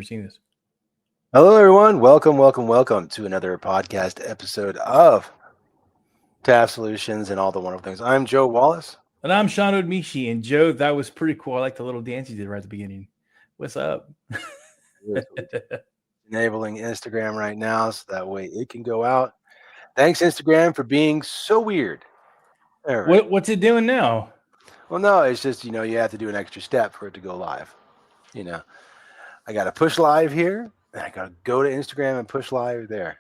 seen this. Hello, everyone. Welcome to another podcast episode of TAF Solutions and all the wonderful things. I'm Joe Wallace. And I'm Sean Odmishi. And Joe, that was pretty cool. I like the little dance you did right at the beginning. What's up? Enabling Instagram right now so that way it can go out. Thanks, Instagram, for being so weird. All right. What's it doing now? Well, no, it's just, you have to do an extra step for it to go live. I got to push live here, and I got to go to Instagram and push live there.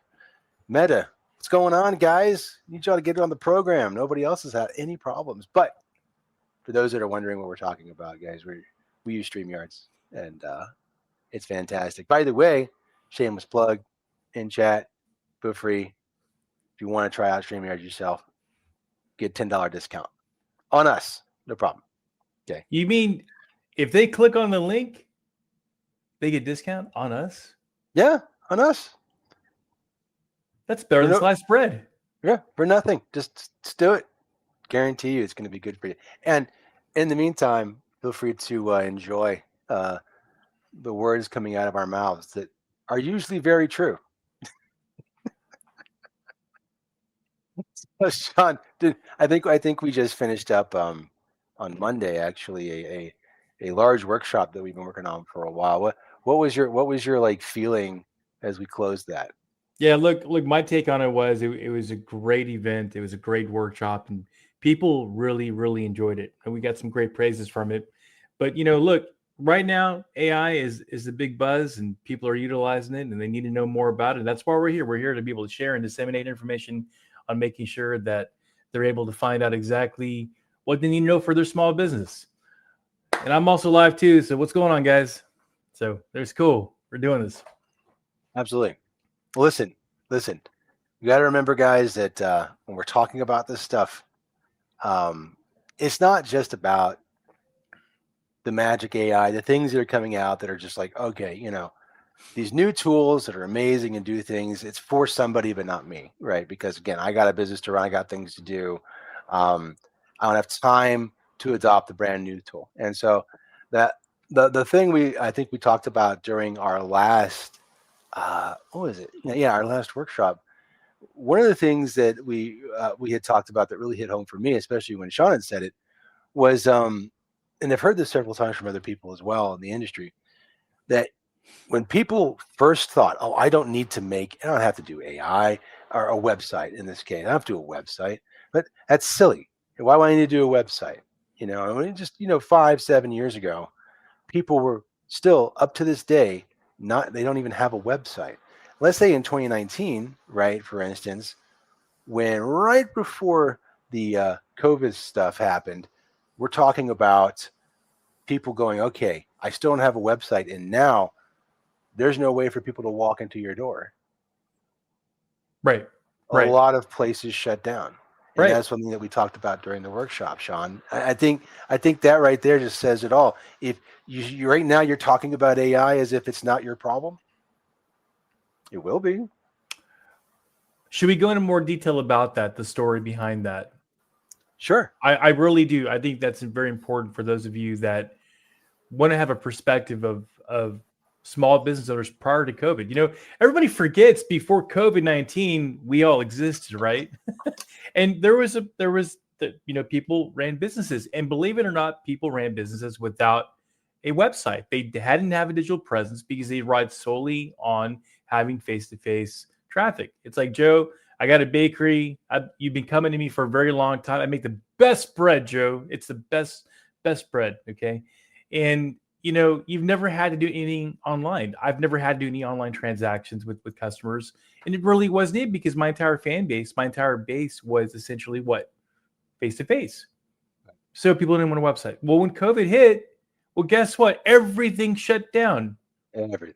Meta, what's going on, guys? Need y'all to get on the program. Nobody else has had any problems. But for those that are wondering what we're talking about, guys, we use StreamYards, and it's fantastic. By the way, shameless plug in chat, feel free. If you want to try out StreamYards yourself, get $10 discount on us. No problem. Okay. You mean if they click on the link, they get discount on us? Yeah, on us. That's better than sliced bread. Yeah, for nothing. Just do it. Guarantee you it's going to be good for you. And in the meantime, feel free to enjoy the words coming out of our mouths that are usually very true. So, Sean, I think we just finished up on Monday actually a large workshop that we've been working on for a while. What was your like feeling as we closed that? Yeah, look, my take on it was it was a great event. It was a great workshop, and people really, really enjoyed it. And we got some great praises from it. But look, right now AI is the big buzz, and people are utilizing it, and they need to know more about it. That's why we're here. We're here to be able to share and disseminate information on making sure that they're able to find out exactly what they need to know for their small business. And I'm also live too. So what's going on, guys? So there's cool. We're doing this. Absolutely. Listen. You got to remember, guys, that when we're talking about this stuff, it's not just about the magic AI, the things that are coming out that are just like, okay, these new tools that are amazing and do things. It's for somebody, but not me, right? Because again, I got a business to run. I got things to do. I don't have time to adopt a brand new tool. And so that the thing I think we talked about during our last what was it? Yeah, our last workshop. One of the things that we had talked about that really hit home for me, especially when Sean had said it, was and I've heard this several times from other people as well in the industry, that when people first thought, oh, I don't have to do AI or a website in this case. I don't have to do a website, but that's silly. Why would I need to do a website? Just 5-7 years ago, people were still up to this day they don't even have a website. Let's say in 2019, right, for instance, when right before the COVID stuff happened, we're talking about people going, okay, I still don't have a website, and now there's no way for people to walk into your door. Right. A lot of places shut down. And right. That's something that we talked about during the workshop, Sean. I think that right there just says it all. If you right now you're talking about AI as if it's not your problem, it will be. Should we go into more detail about that, the story behind that? Sure. I really do. I think that's very important for those of you that want to have a perspective of small business owners prior to COVID. Everybody forgets before COVID-19, we all existed, right? And there was people ran businesses, and believe it or not, people ran businesses without a website. They hadn't have a digital presence because they relied solely on having face-to-face traffic. It's like, Joe, I got a bakery. You've been coming to me for a very long time. I make the best bread, Joe. It's the best bread. Okay. And you've never had to do anything online. I've never had to do any online transactions with customers. And it really wasn't it, because my entire base was essentially what? Face-to-face. So people didn't want a website. Well, when COVID hit, well, guess what? Everything shut down. Everything.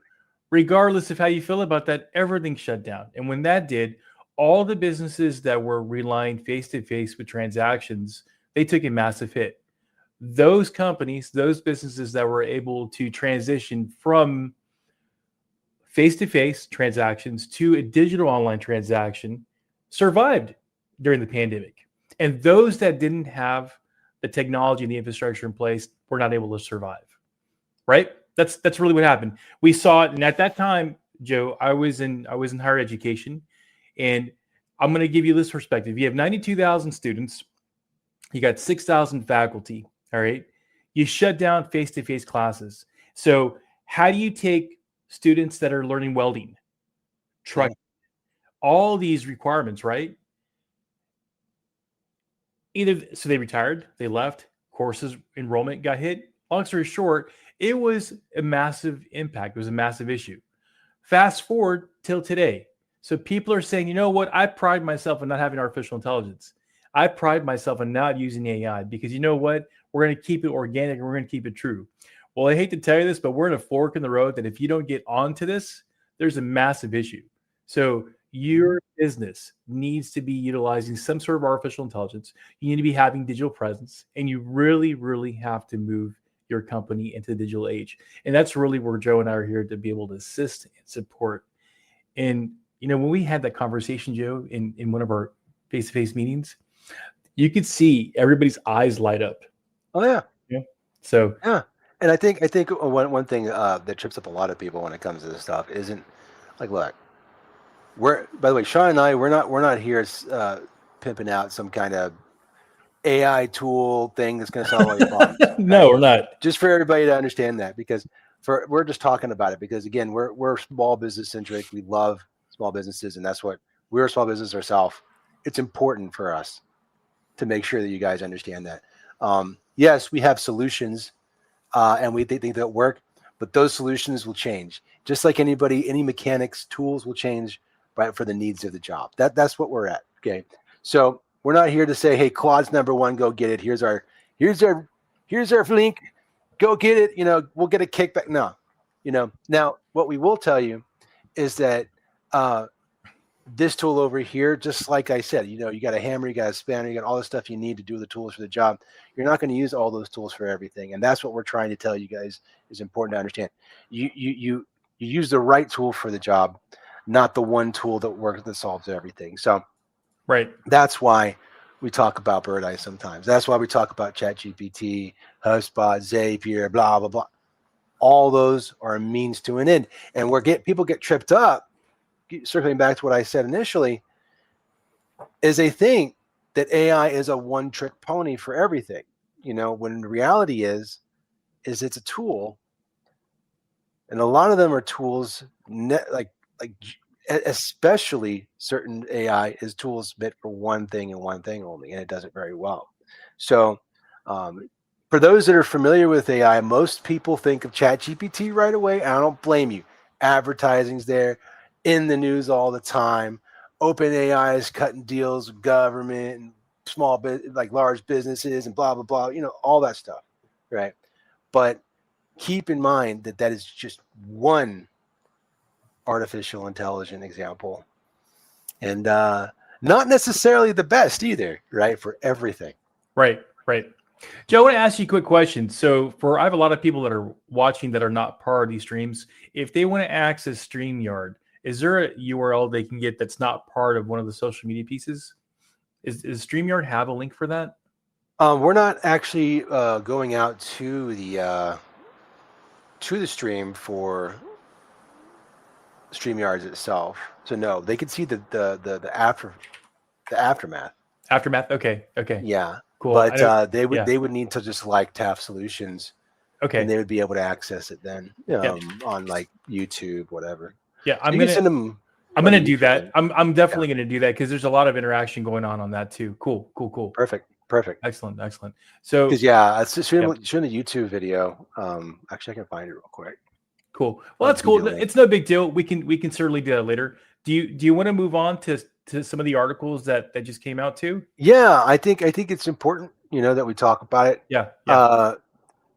Regardless of how you feel about that, everything shut down. And when that did, all the businesses that were relying face-to-face with transactions, they took a massive hit. Those companies, those businesses that were able to transition from face-to-face transactions to a digital online transaction survived during the pandemic. And those that didn't have the technology and the infrastructure in place were not able to survive, right? That's really what happened. We saw it, and at that time, Joe, I was in higher education, and I'm going to give you this perspective. You have 92,000 students, you got 6,000 faculty. All right, you shut down face-to-face classes. So how do you take students that are learning welding, truck, all these requirements, right? Either so they retired, they left, courses enrollment got hit. Long story short, it was a massive impact. It was a massive issue. Fast forward till today. So people are saying, you know what? I pride myself in not having artificial intelligence. I pride myself in not using AI because you know what? We're going to keep it organic and we're going to keep it true. Well, I hate to tell you this, but we're in a fork in the road that if you don't get onto this, there's a massive issue. So your business needs to be utilizing some sort of artificial intelligence. You need to be having digital presence, and you really, really have to move your company into the digital age. And that's really where Joe and I are here to be able to assist and support. And when we had that conversation, Joe, in one of our face-to-face meetings, you could see everybody's eyes light up. Oh yeah. Yeah. So yeah. And I think one thing that trips up a lot of people when it comes to this stuff isn't like, look, by the way, Sean and I, we're not here pimping out some kind of AI tool thing that's going to solve all your problems. No, right? We're not. Just for everybody to understand that, because we're just talking about it because again, we're small business centric. We love small businesses, and that's what we're a small business ourselves. It's important for us to make sure that you guys understand that. Yes, we have solutions, and we think that work, but those solutions will change. Just like any mechanics, tools will change, right, for the needs of the job. That's what we're at. Okay, so we're not here to say, hey, Claude's number one, go get it. Here's our link, go get it. We'll get a kickback. No, Now what we will tell you is that this tool over here, just like I said, you got a hammer, you got a spanner, you got all the stuff you need to do the tools for the job. You're not going to use all those tools for everything, and that's what we're trying to tell you guys is important to understand. You use the right tool for the job, not the one tool that solves everything. So, right. That's why we talk about Bird Eye sometimes. That's why we talk about ChatGPT, HubSpot, Zapier, blah blah blah. All those are a means to an end, and people get tripped up. Circling back to what I said initially, is they think that AI is a one-trick pony for everything. When the reality is it's a tool, and a lot of them are tools like especially certain AI is tools meant for one thing and one thing only, and it does it very well. So for those that are familiar with AI, most people think of ChatGPT right away. I don't blame you. Advertising's there, in the news all the time. OpenAI is cutting deals with government and large businesses and blah, blah, blah, all that stuff, right? But keep in mind that is just one artificial intelligence example, and not necessarily the best either, right? For everything. Right. Joe, I want to ask you a quick question. So I have a lot of people that are watching that are not part of these streams. If they want to access StreamYard, is there a URL they can get that's not part of one of the social media pieces? Does StreamYard have a link for that? We're not actually going out to the stream for StreamYards itself. So no, they could see the aftermath. Aftermath. Okay. Yeah. Cool. But they would need to just TAF Solutions. Okay. And they would be able to access it then on like YouTube, whatever. Yeah, I'm gonna do that. I'm definitely gonna do that because there's a lot of interaction going on that too. Cool. Perfect. Excellent. So it's showing a YouTube video. Actually, I can find it real quick. Cool. Well, that's cool. It's no big deal. We can certainly do that later. Do you want to move on to some of the articles that just came out too? Yeah, I think it's important, that we talk about it. Yeah.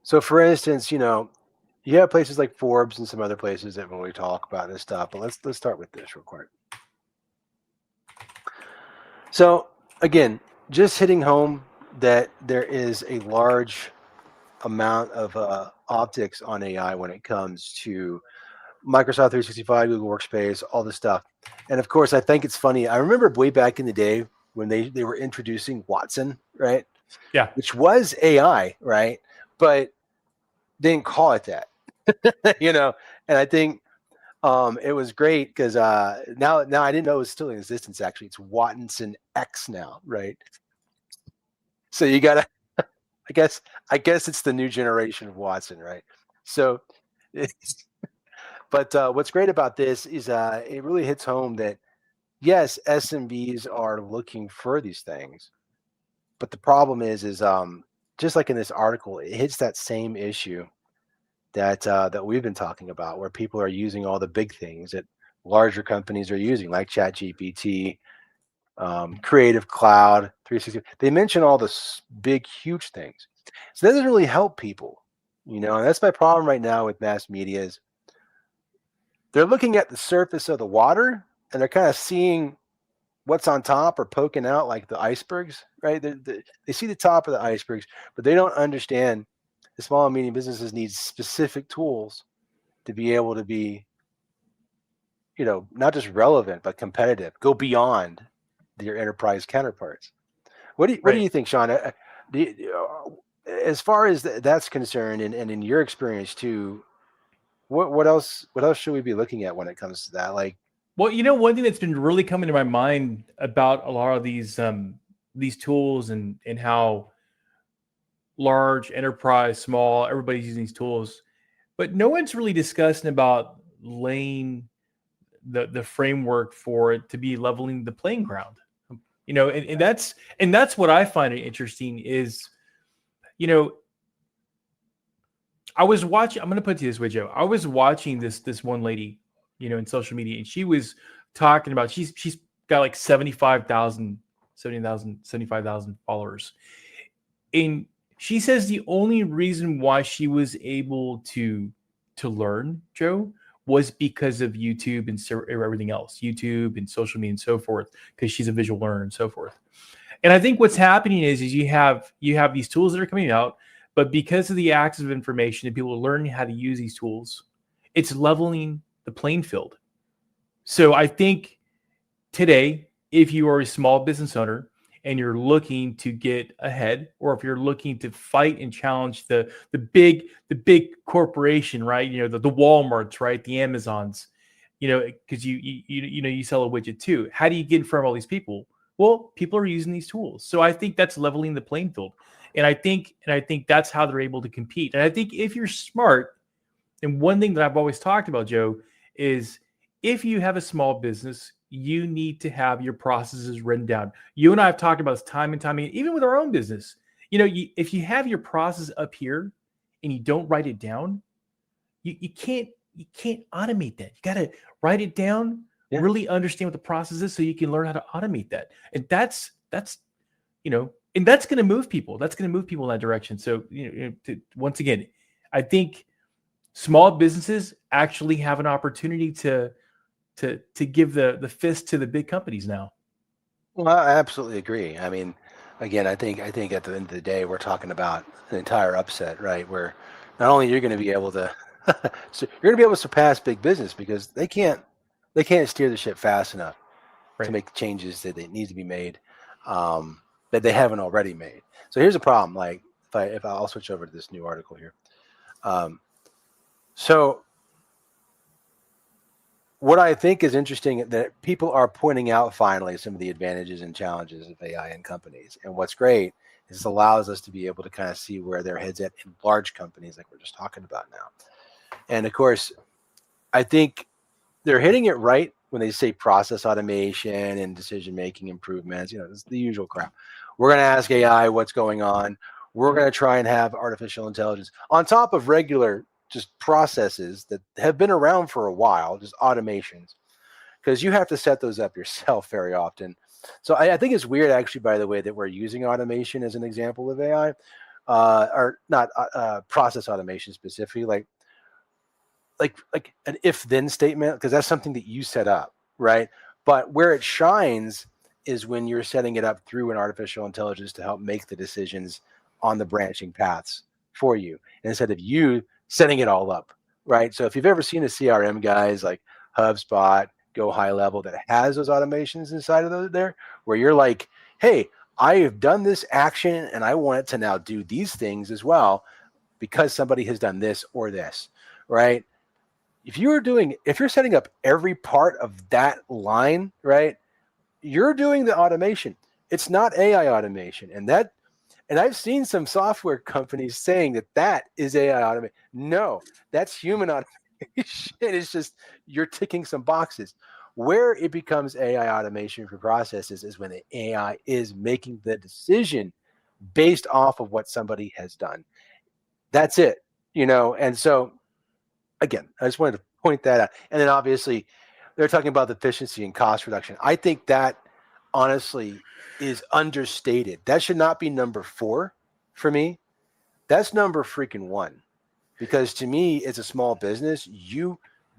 So for instance, you have places like Forbes and some other places that when we talk about this stuff, but let's start with this real quick. So again, just hitting home that there is a large amount of optics on AI when it comes to Microsoft 365, Google Workspace, all this stuff. And of course, I think it's funny. I remember way back in the day when they were introducing Watson, right? Yeah. Which was AI, right? But they didn't call it that. you know, and I think it was great because now I didn't know it was still in existence. Actually, it's Watson X now, right? So you gotta, I guess, I guess it's the new generation of Watson, right? So, but what's great about this is it really hits home that yes, SMBs are looking for these things, but the problem is just like in this article, it hits that same issue that we've been talking about, where people are using all the big things that larger companies are using, like ChatGPT, Creative Cloud, 360. They mention all the big, huge things. So that doesn't really help people, and that's my problem right now with mass media is they're looking at the surface of the water and they're kind of seeing what's on top or poking out like the icebergs, right? They see the top of the icebergs, but they don't understand the small and medium businesses need specific tools to be able to be, not just relevant, but competitive, go beyond your enterprise counterparts. What do Right. you think, Sean? As far as that's concerned, and in your experience too, what else should we be looking at when it comes to that? Like, Well, one thing that's been really coming to my mind about a lot of these tools and how large, enterprise, small, everybody's using these tools, but no one's really discussing about laying the framework for it to be leveling the playing ground. And that's what I find it interesting is, you know, I was watching. I'm going to put it this way, Joe. I was watching this one lady, in social media, and she was talking about she's got like 75,000 followers, and she says the only reason why she was able to learn, Joe, was because of YouTube and everything else, YouTube and social media and so forth, because she's a visual learner and so forth. And I think what's happening is you have these tools that are coming out, but because of the access of information and people are learning how to use these tools, it's leveling the playing field. So I think today, if you are a small business owner and you're looking to get ahead, or if you're looking to fight and challenge the big corporation, right? The Walmarts, right? The Amazons, because you sell a widget too. How do you get in front of all these people? Well, people are using these tools. So I think that's leveling the playing field. And I think that's how they're able to compete. And I think if you're smart, and one thing that I've always talked about, Joe, is if you have a small business, you need to have your processes written down. You and I have talked about this time and time again, even with our own business. If you have your process up here and you don't write it down, you can't automate that. You got to write it down, yeah, really understand what the process is, so you can learn how to automate that. And and that's going to move people. That's going to move people in that direction. So once again, I think small businesses actually have an opportunity to give the fist to the big companies now. well, I absolutely agree. I mean, again, I think at the end of the day, we're talking about an entire upset, right? Where not only you're going to be able to, so you're going to be able to surpass big business because they can't steer the ship fast enough to Right. make the changes that need to be made, um, that they haven't already made. So here's a problem. Like if I'll switch over to this new article here. Um, so what I think is interesting that people are pointing out finally some of the advantages and challenges of AI in companies. And what's great is it allows us to be able to kind of see where their heads at in large companies like we're just talking about now. And of course, I think they're hitting it right when they say process automation and decision making improvements. It's the usual crap. We're going to ask AI what's going on. We're going to try and have artificial intelligence on top of regular just processes that have been around for a while, just automations, because you have to set those up yourself very often. So I think it's weird, actually, by the way, that we're using automation as an example of AI, or not process automation specifically, like an if then statement, because that's something that you set up, right? But where it shines is when you're setting it up through an artificial intelligence to help make the decisions on the branching paths for you instead of you setting it all up, right? So if you've ever seen a CRM, guys, like HubSpot, Go High Level, that has those automations inside of those there, where you're like, hey, I have done this action and I want it to now do these things as well because somebody has done this or this, right? If you're setting up every part of that line, right, you're doing the automation. It's not AI automation. And I've seen some software companies saying that is AI automation. No, that's human automation. It's just you're ticking some boxes. Where it becomes AI automation for processes is when the AI is making the decision based off of what somebody has done. That's it, And so, again, I just wanted to point that out. And then obviously, they're talking about the efficiency and cost reduction. I think that honestly is understated. That should not be number 4 for me. That's number freaking 1. Because to me, as a small business,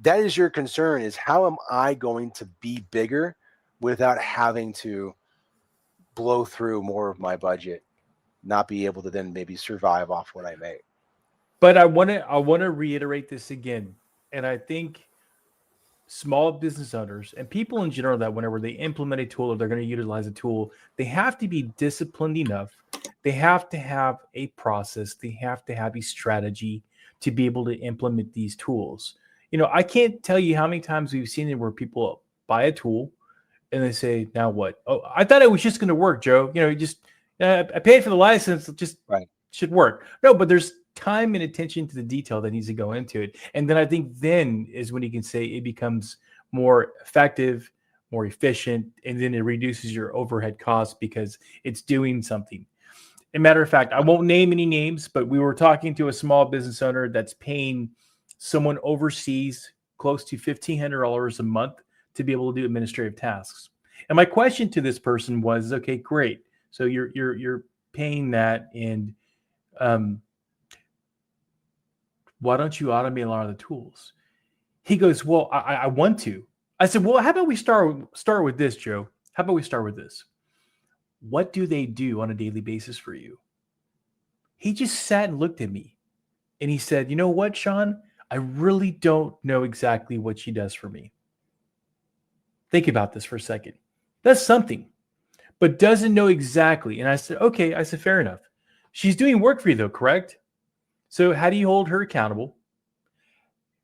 that is your concern, is how am I going to be bigger without having to blow through more of my budget, not be able to then maybe survive off what I make. But I want to reiterate this again, and I think small business owners and people in general, that whenever they implement a tool or they're going to utilize a tool, they have to be disciplined enough. They have to have a process. They have to have a strategy to be able to implement these tools. I can't tell you how many times we've seen it where people buy a tool and they say, "Now what? Oh, I thought it was just going to work, Joe. I paid for the license. It just should work." No, but there's time and attention to the detail that needs to go into it. And then I think then is when you can say it becomes more effective, more efficient, and then it reduces your overhead costs because it's doing something. As a matter of fact, I won't name any names, but we were talking to a small business owner that's paying someone overseas close to $1,500 a month to be able to do administrative tasks. And my question to this person was, okay, great. So you're paying that, and why don't you automate a lot of the tools? He goes, well, I want to. I said, well, how about we start with this, Joe? How about we start with this? What do they do on a daily basis for you? He just sat and looked at me and he said, you know what, Sean? I really don't know exactly what she does for me. Think about this for a second. That's something, but doesn't know exactly. And I said, okay. I said, fair enough. She's doing work for you though, correct? So how do you hold her accountable?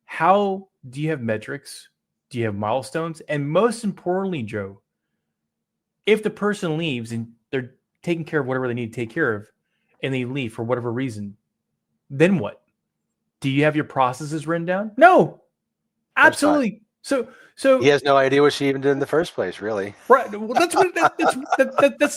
How do you have metrics? Do you have milestones? And most importantly, Joe, if the person leaves and they're taking care of whatever they need to take care of and they leave for whatever reason, then what? Do you have your processes written down? No, absolutely. So he has no idea what she even did in the first place, really. Right. Well, that's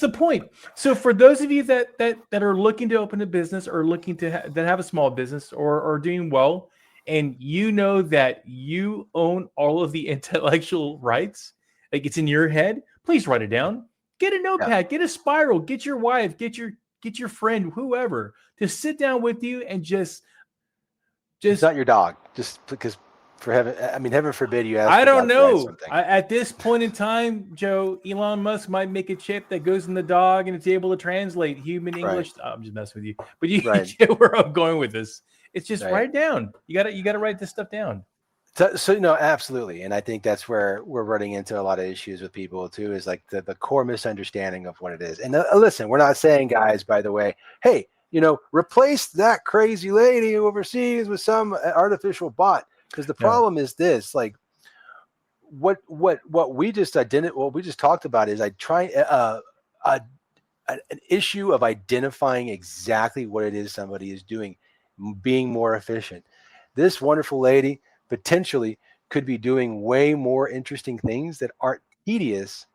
the point. So for those of you that are looking to open a business or looking to that have a small business or doing well, and you know that you own all of the intellectual rights, like it's in your head, please write it down. Get a notepad, get a spiral, get your wife, get your friend, whoever, to sit down with you and just it's not your dog, just because. Heaven forbid you ask. I don't know. At this point in time, Joe, Elon Musk might make a chip that goes in the dog and it's able to translate human English. Oh, I'm just messing with you, but you get where I'm going with this. It's just write it down. You got to write this stuff down. So no, absolutely, and I think that's where we're running into a lot of issues with people too. Is like the core misunderstanding of what it is. And listen, we're not saying, guys, by the way, hey, replace that crazy lady overseas with some artificial bot. Because the problem is this, like what we just talked about is an issue of identifying exactly what it is somebody is doing, being more efficient. This wonderful lady potentially could be doing way more interesting things that aren't tedious,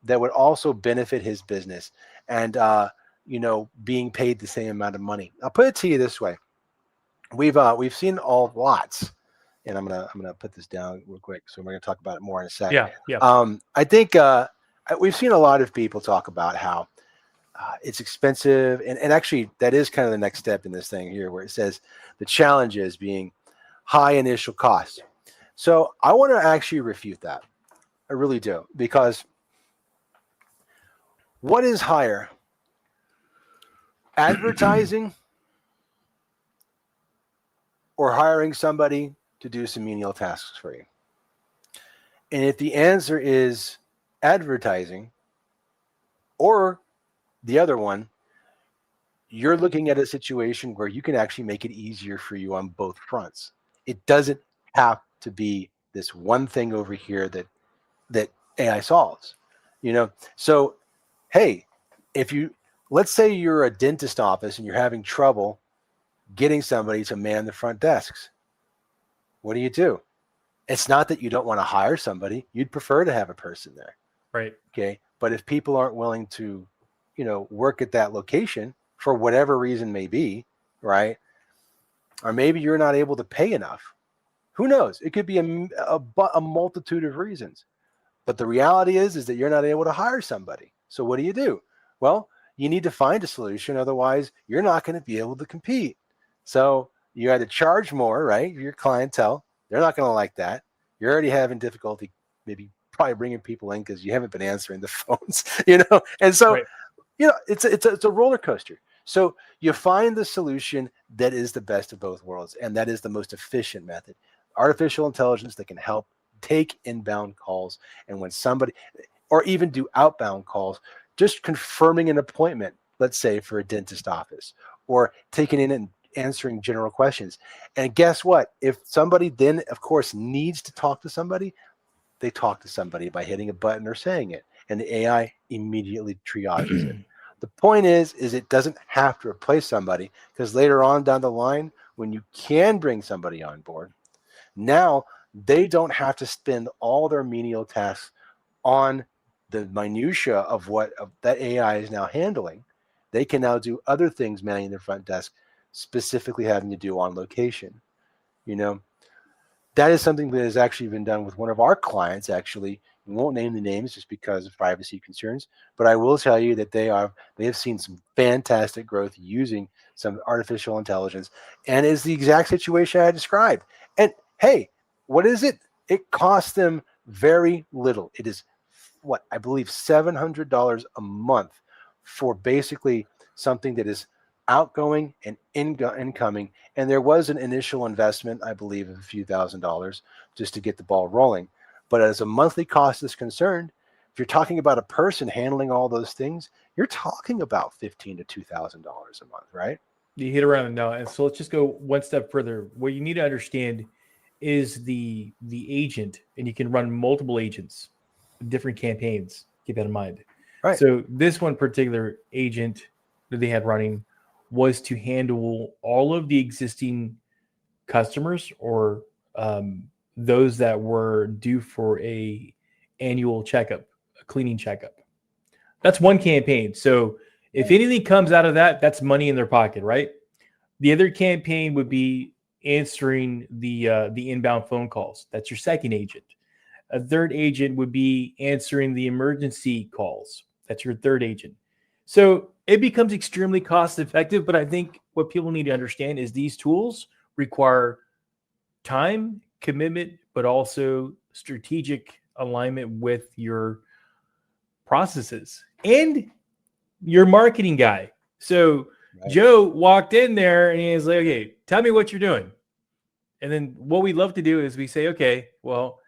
that would also benefit his business, and being paid the same amount of money. I'll put it to you this way: we've seen lots. And I'm gonna put this down real quick. So we're gonna talk about it more in a second. Yeah. I think we've seen a lot of people talk about how it's expensive, and actually that is kind of the next step in this thing here, where it says the challenge is being high initial costs. So I want to actually refute that. I really do, because what is higher? Advertising or hiring somebody to do some menial tasks for you? And if the answer is advertising or the other one, you're looking at a situation where you can actually make it easier for you on both fronts. It doesn't have to be this one thing over here that AI solves. So hey, if you let's say you're a dentist office and you're having trouble getting somebody to man the front desks, what do? It's not that you don't want to hire somebody. You'd prefer to have a person there. Right. Okay. But if people aren't willing to, work at that location for whatever reason may be, right? Or maybe you're not able to pay enough. Who knows? It could be a multitude of reasons. But the reality is that you're not able to hire somebody. So what do? Well, you need to find a solution. Otherwise, you're not going to be able to compete. So you either charge more, right? Your clientele, they're not going to like that. You're already having difficulty maybe probably bringing people in because you haven't been answering the phones, And so, Right. it's a roller coaster. So you find the solution that is the best of both worlds, and that is the most efficient method. Artificial intelligence that can help take inbound calls, and when somebody, or even do outbound calls, just confirming an appointment, let's say for a dentist office, or taking in and answering general questions. And guess what? If somebody then, of course, needs to talk to somebody, they talk to somebody by hitting a button or saying it, and the AI immediately triages it. The point is it doesn't have to replace somebody, because later on down the line, when you can bring somebody on board, now they don't have to spend all their menial tasks on the minutia of what that AI is now handling. They can now do other things manning their front desk, specifically having to do on location. That is something that has actually been done with one of our clients. Actually, we won't name the names just because of privacy concerns, but I will tell you that they have seen some fantastic growth using some artificial intelligence, and is the exact situation I described. And hey, what is it? It costs them very little. It is what I believe $700 a month for basically something that is outgoing and incoming. And there was an initial investment, I believe, of a few $1,000s just to get the ball rolling. But as a monthly cost is concerned, if you're talking about a person handling all those things, you're talking about $1,500 to $2,000 a month, right? You hit around now, and so let's just go one step further. What you need to understand is the agent, and you can run multiple agents, different campaigns. Keep that in mind. Right. So this one particular agent that they had running was to handle all of the existing customers, or those that were due for a annual checkup, a cleaning checkup. That's one campaign. So if anything comes out of that, that's money in their pocket, right? The other campaign would be answering the inbound phone calls. That's your second agent. A third agent would be answering the emergency calls. That's your third agent. So it becomes extremely cost effective. But I think what people need to understand is these tools require time, commitment, but also strategic alignment with your processes and your marketing guy. So Right. Joe walked in there and he's like, okay, tell me what you're doing. And then what we love to do is we say, okay, well,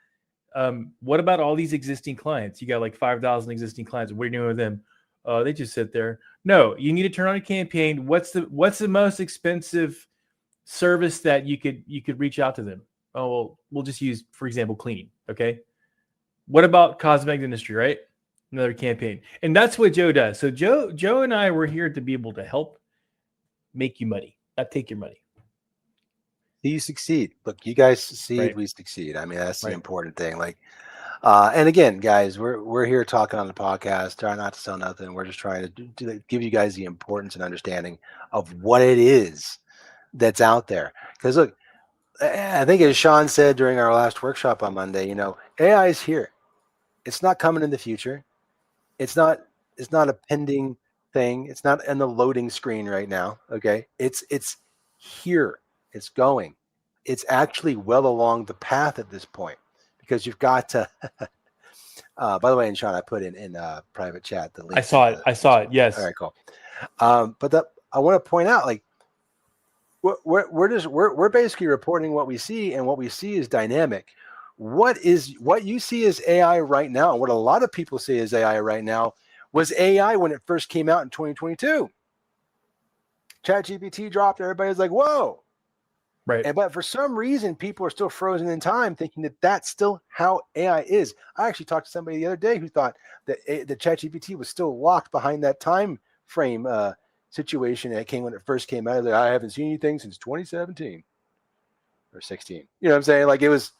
what about all these existing clients? You got like 5,000 existing clients. What are you doing with them? They just sit there. No, you need to turn on a campaign. What's the most expensive service that you could reach out to them? Oh, well, we'll just use, for example, cleaning. Okay. What about cosmetic industry, right? Another campaign. And that's what Joe does. So Joe and I were here to be able to help make you money, not take your money. You succeed. Look, you guys succeed, Right. we succeed. I mean, that's the Right. important thing. Like, and again, guys, we're here talking on the podcast. Try not to sell nothing. We're just trying to give you guys the importance and understanding of what it is that's out there. Because look, I think as Sean said during our last workshop on Monday, AI is here. It's not coming in the future. It's not a pending thing. It's not in the loading screen right now. Okay. It's here. It's going. It's actually well along the path at this point, because you've got to by the way, and Sean, I put in private chat the link. I saw it. Yes. All right, cool. But I want to point out, like, we're basically reporting what we see, and what we see is dynamic. What you see as AI right now, and what a lot of people see as AI right now, was AI when it first came out in 2022. ChatGPT dropped, everybody's like, whoa. Right. But for some reason, people are still frozen in time, thinking that that's still how AI is. I actually talked to somebody the other day who thought that the ChatGPT was still locked behind that time frame situation that came when it first came out. Like, I haven't seen anything since 2017 or 16. You know what I'm saying? Like, it was.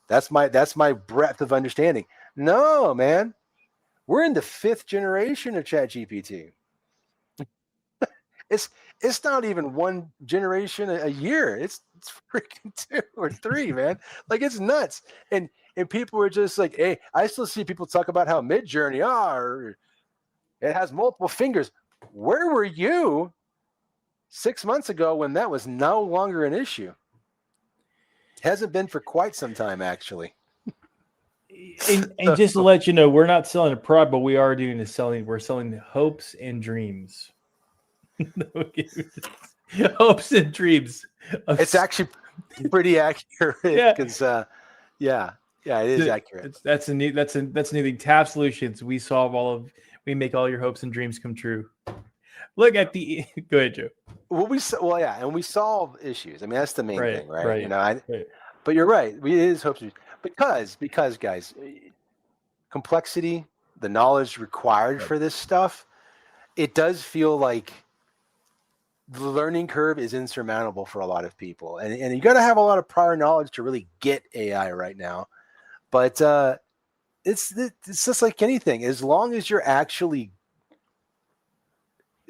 That's my breadth of understanding. No, man, we're in the 5th generation of ChatGPT. It's not even one generation a year. It's freaking 2 or 3, man. Like, it's nuts. And people are just like, hey, I still see people talk about how Mid-Journey, it has multiple fingers. Where were you 6 months ago when that was no longer an issue? It hasn't been for quite some time, actually. And just to let you know, we're not selling a product, but we are doing the selling. We're selling the hopes and dreams. Hopes and dreams. It's actually pretty accurate because, yeah, it is accurate. That's a new thing. Tab Solutions. We make all your hopes and dreams come true. Look at the. Go ahead, Joe. And we solve issues. I mean, that's the main thing, right? Right. You know, but you're right. It is hopes and dreams because guys, complexity, the knowledge required for this stuff, it does feel like the learning curve is insurmountable for a lot of people, and you got to have a lot of prior knowledge to really get AI right now. But it's just like anything. As long as you're actually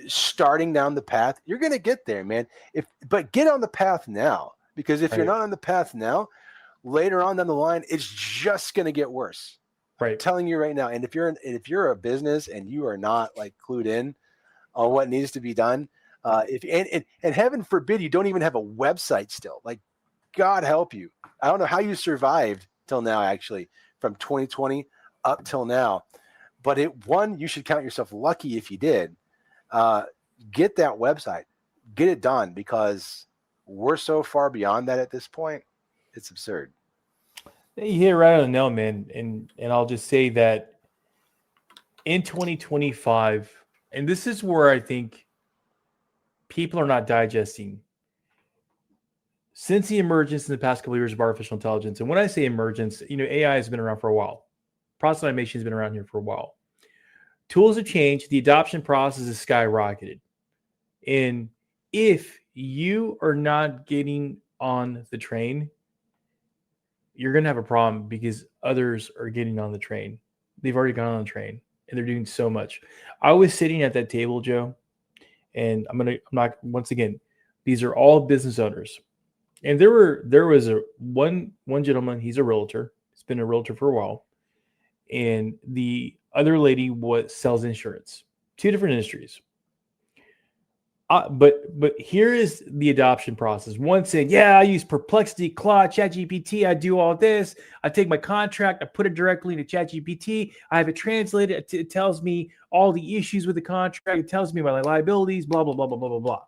starting down the path, you're going to get there, man. But get on the path now, because if you're not on the path now, later on down the line, it's just going to get worse. Right. I'm telling you right now. And if you're a business and you are not like clued in on what needs to be done, and heaven forbid you don't even have a website still, like, God help you. I don't know how you survived till now, actually, from 2020 up till now. But you should count yourself lucky if you did. Get that website, get it done, because we're so far beyond that at this point. It's absurd. You hit it right on the nail, man. And I'll just say that in 2025, and this is where I think people are not digesting, since the emergence in the past couple of years of artificial intelligence. And when I say emergence, AI has been around for a while. Process automation has been around here for a while. Tools have changed. The adoption process has skyrocketed. And if you are not getting on the train, you're going to have a problem, because others are getting on the train. They've already gone on the train and they're doing so much. I was sitting at that table, Joe, and once again, these are all business owners. And there was one gentleman, he's a realtor. He's been a realtor for a while. And the other lady sells insurance. 2 different industries. But here is the adoption process. One said, yeah, I use Perplexity, Claude, ChatGPT. I do all this. I take my contract, I put it directly into ChatGPT. I have it translated. It tells me all the issues with the contract. It tells me my liabilities, blah, blah, blah, blah, blah, blah, blah.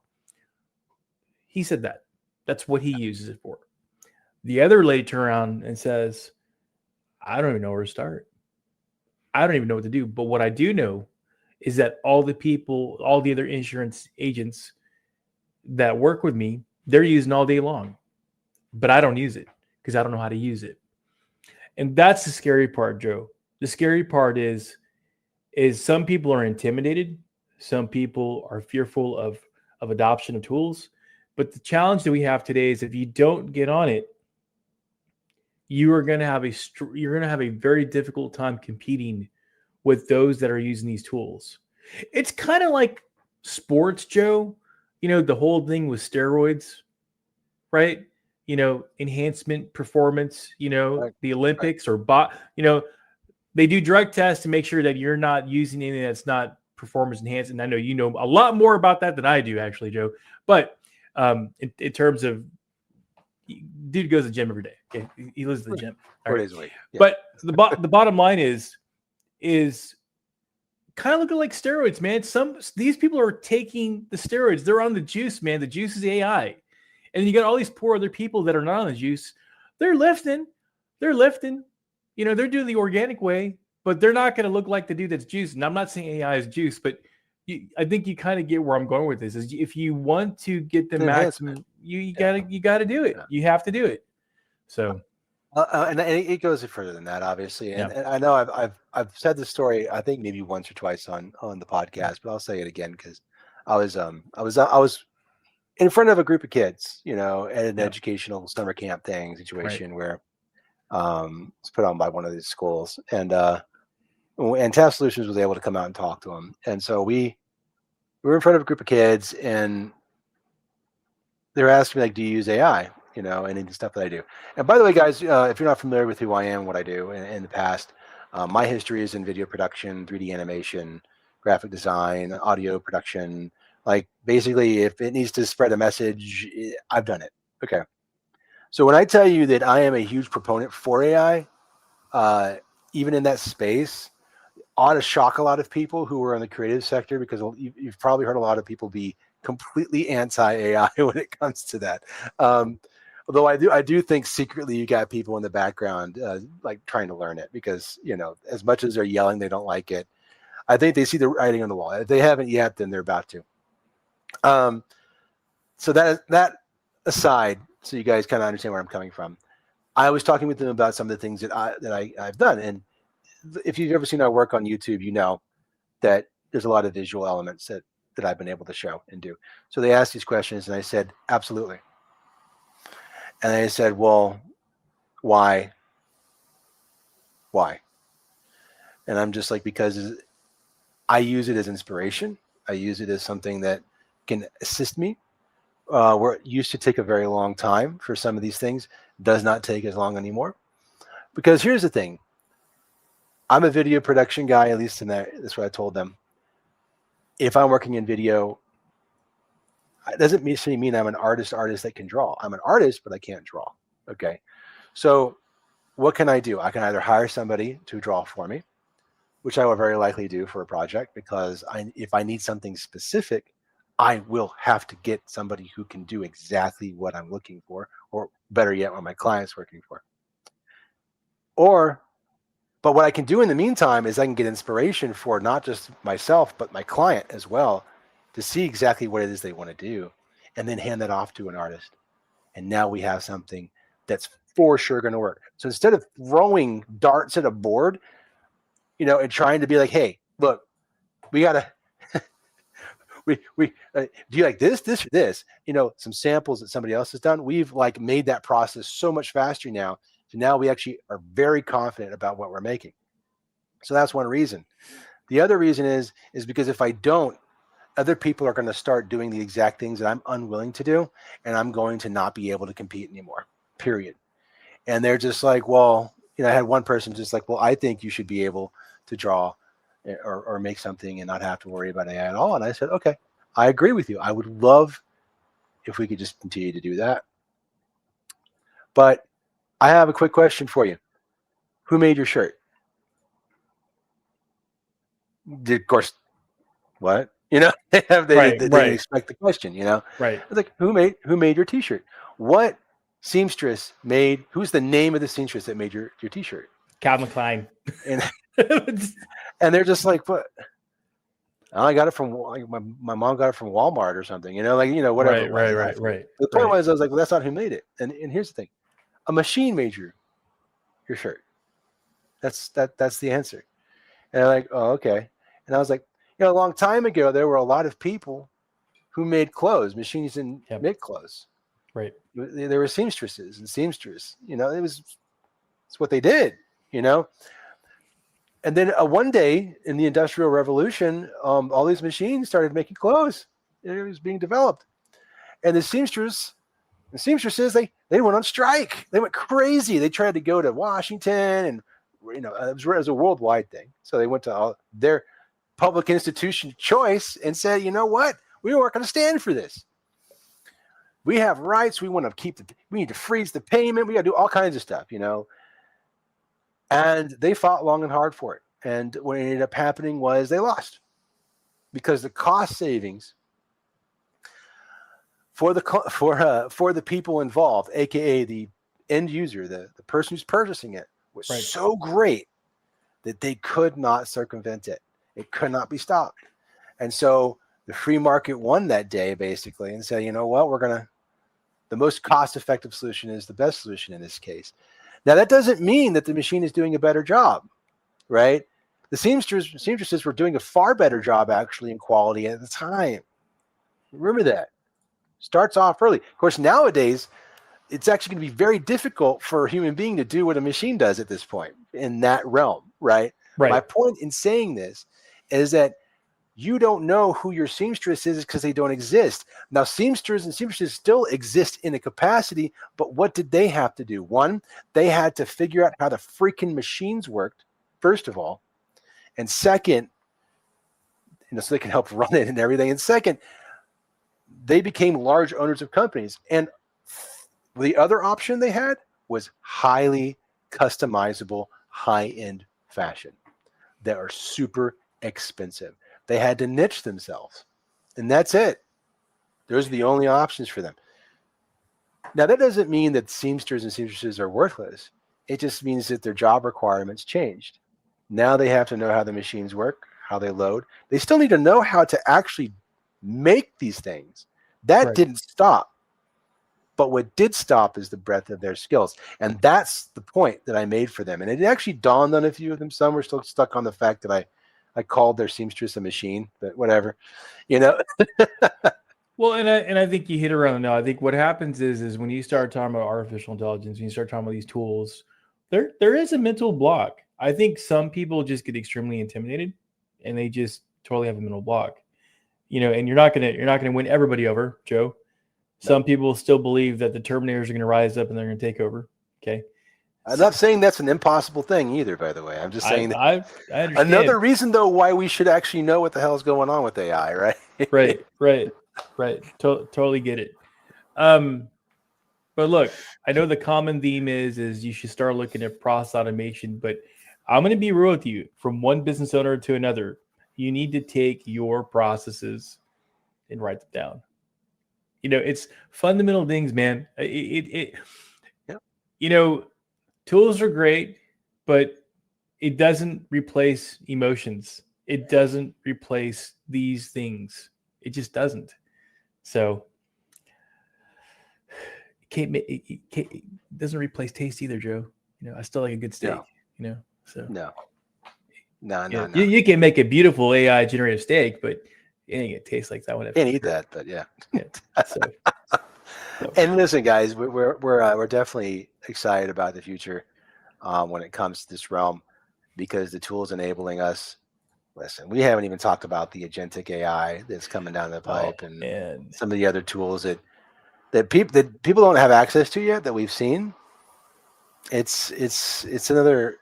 He said that. That's what he uses it for. The other lady turned around and says, I don't even know where to start. I don't even know what to do. But what I do know is that all the other insurance agents that work with me, they're using all day long. But I don't use it because I don't know how to use it. And that's the scary part, Joe. The scary part is some people are intimidated. Some people are fearful of adoption of tools. But the challenge that we have today is if you don't get on it, you're going to have a very difficult time competing with those that are using these tools. It's kind of like sports, Joe. The whole thing with steroids, right? Enhancement performance, Right. the Olympics or they do drug tests to make sure that you're not using anything that's not performance enhancing. I know you know a lot more about that than I do, actually, Joe. But in terms of, dude goes to the gym every day. Okay, he lives in the gym 4 days a week. Yeah. But the bottom line is kind of looking like steroids, man. These people are taking the steroids. They're on the juice, man. The juice is AI. And you got all these poor other people that are not on the juice. They're lifting. They're doing the organic way, but they're not going to look like the dude that's juiced. And I'm not saying AI is juice, but I think you kind of get where I'm going with this. Is if you want to get the maximum, you gotta do it. You have to do it. So, and it goes further than that, obviously. And I know I've said this story, I think maybe once or twice on the podcast, but I'll say it again because I was in front of a group of kids, at an educational summer camp situation where it's put on by one of these schools, and Task Solutions was able to come out and talk to them. And so we were in front of a group of kids, and they were asking me, like, do you use AI? And any stuff that I do. And by the way, guys, if you're not familiar with who I am, what I do in the past, my history is in video production, 3D animation, graphic design, audio production. Like, basically, if it needs to spread a message, I've done it. Okay. So when I tell you that I am a huge proponent for AI, even in that space, ought to shock a lot of people who are in the creative sector, because you've probably heard a lot of people be completely anti-AI when it comes to that. Although I do think secretly you got people in the background like trying to learn it, because as much as they're yelling they don't like it, I think they see the writing on the wall. If they haven't yet, then they're about to. So that aside, so you guys kind of understand where I'm coming from, I was talking with them about some of the things that I've done. And if you've ever seen our work on YouTube, you know that there's a lot of visual elements that I've been able to show and do. So they asked these questions, and I said, absolutely. And they said, well, why? And I'm just like, because I use it as inspiration. I use it as something that can assist me. Where it used to take a very long time for some of these things, does not take as long anymore. Because here's the thing. I'm a video production guy, at least that's what I told them. If I'm working in video, it doesn't necessarily mean I'm an artist that can draw. I'm an artist, but I can't draw. Okay. So what can I do? I can either hire somebody to draw for me, which I will very likely do for a project, because if I need something specific, I will have to get somebody who can do exactly what I'm looking for, or better yet, what my client's working for. But what I can do in the meantime is I can get inspiration for not just myself, but my client as well, to see exactly what it is they want to do, and then hand that off to an artist. And now we have something that's for sure going to work. So instead of throwing darts at a board, and trying to be like, hey, look, we got to, do you like this, or this? Some samples that somebody else has done. We've like made that process so much faster now. So now we actually are very confident about what we're making. So that's one reason. The other reason is because if I don't, other people are going to start doing the exact things that I'm unwilling to do, and I'm going to not be able to compete anymore, period. And they're just like, well, I had one person just like, well, I think you should be able to draw or make something and not have to worry about AI at all. And I said, okay, I agree with you. I would love if we could just continue to do that. But I have a quick question for you. Who made your shirt? Of course, what? They didn't expect the question, Right. It's like, who made your t-shirt? What seamstress who's the name of the seamstress that made your t-shirt? Calvin Klein. And and they're just like, what? I got it from my mom got it from Walmart or something, whatever. Right. The point was, I was like, well, that's not who made it. And here's the thing. A machine made your shirt. That's the answer. And they're like, oh, okay. And I was like, a long time ago, there were a lot of people who made clothes. Machines didn't make clothes. Right. There were seamstresses and seamstress. It's what they did. And then one day in the Industrial Revolution, all these machines started making clothes. It was being developed, and the seamstresses, they went on strike. They went crazy. They tried to go to Washington, and it was a worldwide thing. So they went to their public institution of choice and said, you know what? We weren't going to stand for this. We have rights. We want to we need to freeze the payment. We got to do all kinds of stuff, And they fought long and hard for it. And what ended up happening was they lost, because the cost savings for the people involved, aka the end user, the person who's purchasing it, was so great that they could not circumvent it. It could not be stopped. And so the free market won that day, basically, and said, you know what, we're gonna The most cost-effective solution is the best solution in this case. Now, that doesn't mean that the machine is doing a better job, right? The seamstresses were doing a far better job, actually, in quality at the time. Remember that. Starts off early. Of course, nowadays, it's actually going to be very difficult for a human being to do what a machine does at this point in that realm, right? Right. My point in saying this is that you don't know who your seamstress is because they don't exist. Now, seamsters and seamstresses still exist in a capacity, but what did they have to do? One, they had to figure out how the freaking machines worked, first of all. And second, so they can help run it and everything. And second, they became large owners of companies. And the other option they had was highly customizable, high-end fashion that are super expensive. They had to niche themselves, and that's it. Those are the only options for them. Now, that doesn't mean that seamsters and seamstresses are worthless. It just means that their job requirements changed. Now they have to know how the machines work, how they load. They still need to know how to actually make these things. That didn't stop. But what did stop is the breadth of their skills. And that's the point that I made for them. And it actually dawned on a few of them. Some were still stuck on the fact that I called their seamstress a machine, but whatever, Well, and I think you hit around now. I think what happens is when you start talking about artificial intelligence, when you start talking about these tools, there is a mental block. I think some people just get extremely intimidated and they just totally have a mental block. And you're not gonna win everybody over, Joe. Some people still believe that the Terminators are going to rise up and they're going to take over. Okay. I'm not saying that's an impossible thing either, by the way. I'm just saying I understand. Another reason, though, why we should actually know what the hell is going on with AI, right? Right. Totally get it. But look, I know the common theme is you should start looking at process automation, but I'm going to be real with you. From one business owner to another, you need to take your processes and write them down. It's fundamental things, man. Tools are great, but it doesn't replace emotions. It doesn't replace these things. It just doesn't. So it doesn't replace taste either, Joe. I still like a good steak. So no. You can make a beautiful AI generative steak, but it ain't gonna taste like that one. Can't eat that, but yeah. So. And listen, guys, we're definitely excited about the future when it comes to this realm, because the tools enabling us. Listen, we haven't even talked about the agentic AI that's coming down the pipe, and some of the other tools that people don't have access to yet that we've seen. It's another.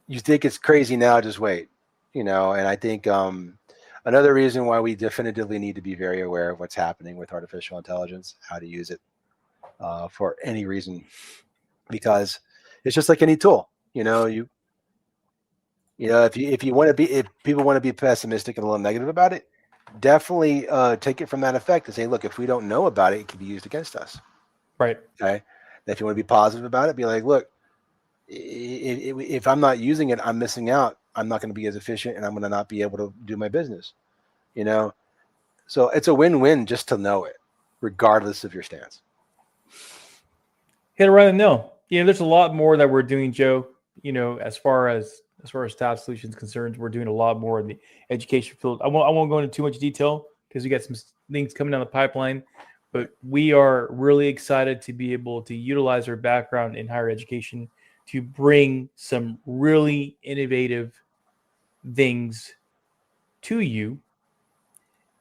You think it's crazy now? Just wait, And I think another reason why we definitively need to be very aware of what's happening with artificial intelligence, how to use it for any reason, because it's just like any tool. If people want to be pessimistic and a little negative about it, definitely take it from that effect and say, look, if we don't know about it, it can be used against us. Right. Okay. And if you want to be positive about it, be like, look, if I'm not using it, I'm missing out. I'm not going to be as efficient, and I'm going to not be able to do my business. So it's a win-win just to know it, regardless of your stance. Hit it right on the nail. There's a lot more that we're doing, Joe. As far as Staff Solutions concerns, we're doing a lot more in the education field. I won't go into too much detail because we got some things coming down the pipeline, but we are really excited to be able to utilize our background in higher education to bring some really innovative things to you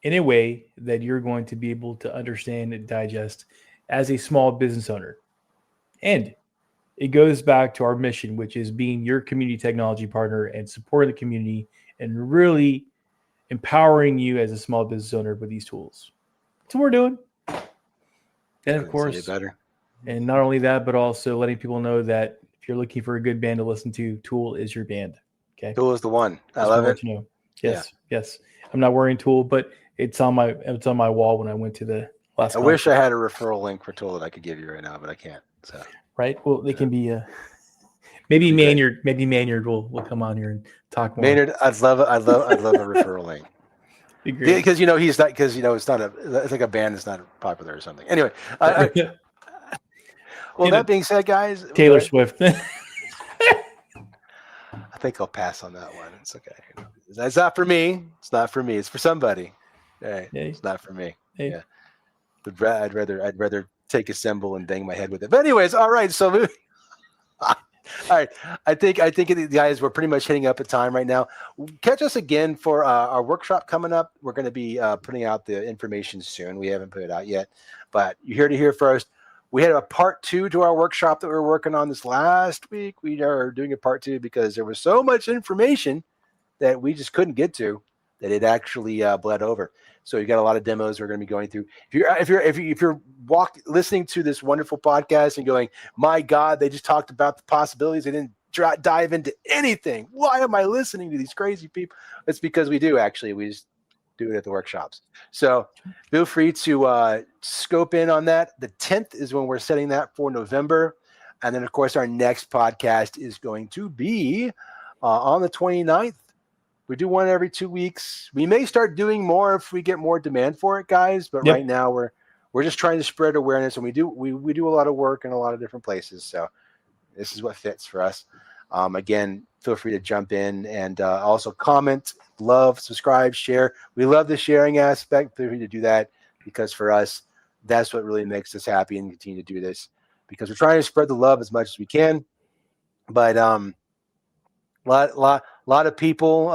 in a way that you're going to be able to understand and digest as a small business owner. And it goes back to our mission, which is being your community technology partner and supporting the community and really empowering you as a small business owner with these tools. That's what we're doing. And of course, and not only that, but also letting people know that if you're looking for a good band to listen to, Tool is your band. Okay. Tool is the one. I love it. Yes. I'm not wearing Tool, but it's on my wall when I went to the last. I wish I had a referral link for Tool that I could give you right now, but I can't. So. Right. Well, they can be maybe Maynard. Maybe Maynard will come on here and talk more. Maynard, I'd love a referral link. Agreed. Because he's not, because it's not it's like a band that's not popular or something. Anyway, well, that being said, guys, Taylor Swift. I think I'll pass on that one. It's okay. It's not for me. It's not for me. It's for somebody. All right. Hey. It's not for me. Hey. Yeah. I'd rather take a cymbal and bang my head with it. But anyways, all right. So, all right. I think guys, we're pretty much hitting up a time right now. Catch us again for our workshop coming up. We're going to be putting out the information soon. We haven't put it out yet, but you're here to hear first. We had a part 2 to our workshop that we were working on this last week. We are doing a part 2 because there was so much information that we just couldn't get to that it actually bled over. So you got a lot of demos we're going to be going through. If you're listening to this wonderful podcast and going, my God, they just talked about the possibilities. They didn't dive into anything. Why am I listening to these crazy people? It's because we do actually. We just do it at the workshops. So feel free to scope in on that. The 10th is when we're setting that for November. And then, of course, our next podcast is going to be on the 29th. We do one every 2 weeks. We may start doing more if we get more demand for it, guys. But right now we're just trying to spread awareness, and we do a lot of work in a lot of different places. So this is what fits for us. Again, feel free to jump in and also comment, love, subscribe, share. We love the sharing aspect. Feel free to do that because for us, that's what really makes us happy and continue to do this because we're trying to spread the love as much as we can. But lot of people,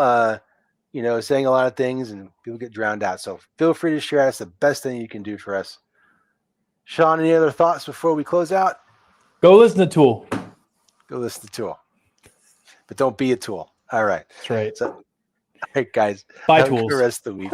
saying a lot of things and people get drowned out. So feel free to share. That's the best thing you can do for us. Sean, any other thoughts before we close out? Go listen to Tool. Go listen to Tool. But don't be a tool. All right. That's right. So, all right, guys. Bye, Have tools. a good rest of the week.